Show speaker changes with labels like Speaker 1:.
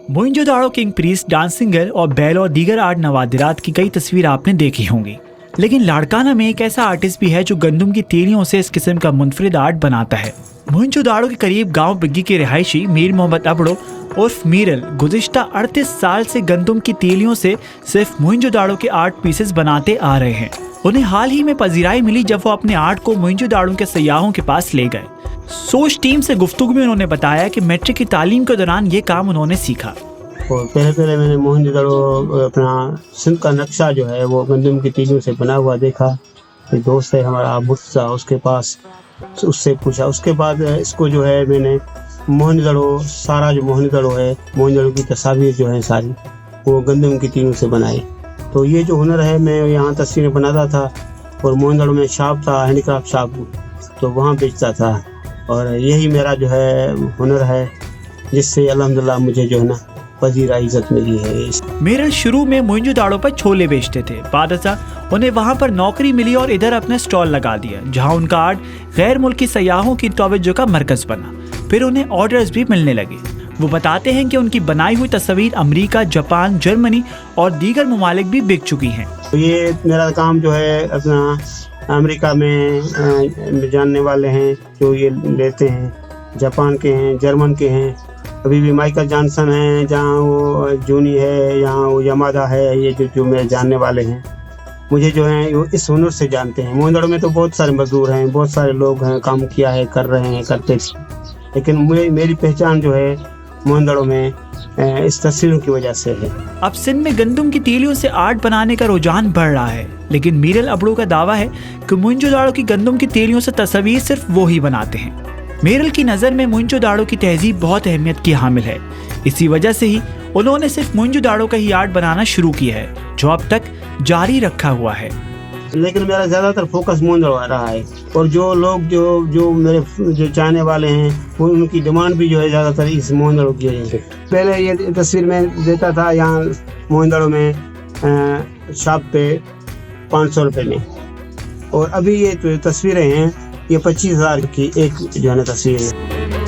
Speaker 1: Mohenjodaro king priest, dancing girl और बैल और दीगर आर्ट नवादिरात की कई तस्वीर आपने देखी होंगी, लेकिन लाड़काना में एक ऐसा आर्टिस्ट भी है जो गंदम की तीलियों से इस किस्म का मुनफरिद आर्ट बनाता है। मोहनजोदाड़ो के करीब गांव बिग्गी के रिहायशी मीर मोहम्मद अबड़ो उर्फ मीरल गुज़िश्ता 38 साल से गंदम की तीलियों से सिर्फ मोहनजोदाड़ो के आर्ट पीसेस बनाते आ रहे हैं। उन्हें हाल ही में पजीराई मिली जब वो अपने आर्ट को मोहनजोदाड़ो के सयाहों के पास ले गए। सोच टीम से गुफ्तगू में उन्होंने बताया कि मैट्रिक की तालीम के दौरान ये काम उन्होंने सीखा।
Speaker 2: और पहले मैंने मोहनजोदाड़ो अपना सिंध का नक्शा जो है वो गंदम की तीलियों से बना हुआ देखा। एक दोस्त है हमारा मुर्तज़ा, उसके पास उससे पूछा। उसके बाद इसको जो है मैंने मोहनजोदाड़ो सारा जो मोहनजोदाड़ो है, मोहनजोदाड़ो की तस्वीर जो है सारी वो गंदम की तीलियों से बनाई। तो ये जो हुनर है, मैं यहाँ तस्वीरें बनाता था और मोहनजोदाड़ो में शॉप था, हैंडीक्राफ्ट शॉप, तो वहाँ बेचता था। और यही मेरा जो है हुनर है जिससे अल्हम्दुलिल्लाह मुझे जो है ना पजीरा इज्जत मिली है।
Speaker 1: मेरल शुरू में मोहनजोदाड़ो पर छोले बेचते थे। बादशाह उन्हें वहाँ पर नौकरी मिली और इधर अपना स्टॉल लगा दिया, जहाँ उनका आर्ट गैर मुल्की सयाहों की तवज्जो का मरकज बना। फिर उन्हें ऑर्डर्स भी मिलने लगे। वो बताते हैं कि उनकी बनाई हुई तस्वीर अमेरिका, जापान, जर्मनी और दीगर ममालिक भी बिक चुकी हैं।
Speaker 2: तो ये मेरा काम जो है अपना अमेरिका में जानने वाले हैं जो ये लेते हैं, जापान के हैं, जर्मन के हैं, अभी भी माइकल जॉनसन है, जहाँ वो जूनी है, यहाँ वो यमादा है, ये जो मेरे जानने वाले हैं मुझे जो हैं वो इस हुनर से जानते हैं। मोहनजोदाड़ो में तो बहुत सारे मजदूर हैं, बहुत सारे लोग हैं, काम किया है, कर रहे हैं, करते, लेकिन मेरी पहचान जो है मोहनजोदाड़ो में इस तस्वीरों की वजह से है।
Speaker 1: अब सिंध में गंदम की तीलियों से आर्ट बनाने का रुझान बढ़ रहा है, लेकिन मीरल अबड़ो का दावा है कि मोहनजोदाड़ो की गंदम की तीलियों से तस्वीर सिर्फ वो ही बनाते हैं। मेरल की नज़र में मोहनजोदाड़ो की तहजीब बहुत अहमियत की हामिल है। इसी वजह से ही उन्होंने सिर्फ मोहनजोदाड़ो का ही आर्ट बनाना शुरू किया है, जो अब तक जारी रखा हुआ है।
Speaker 2: लेकिन मेरा ज़्यादातर फोकस मोहनजोदाड़ो रहा है और जो लोग जो मेरे जो चाहने वाले हैं वो उनकी डिमांड भी जो है ज़्यादातर इस मोहनजोदाड़ो की वजह से। पहले ये तस्वीर मैं देता था यहाँ मोहनजोदाड़ो में शॉप पे 500 रुपये में, और अभी ये जो तस्वीरें हैं ये 25,000 की एक जो है ना तस्वीर है।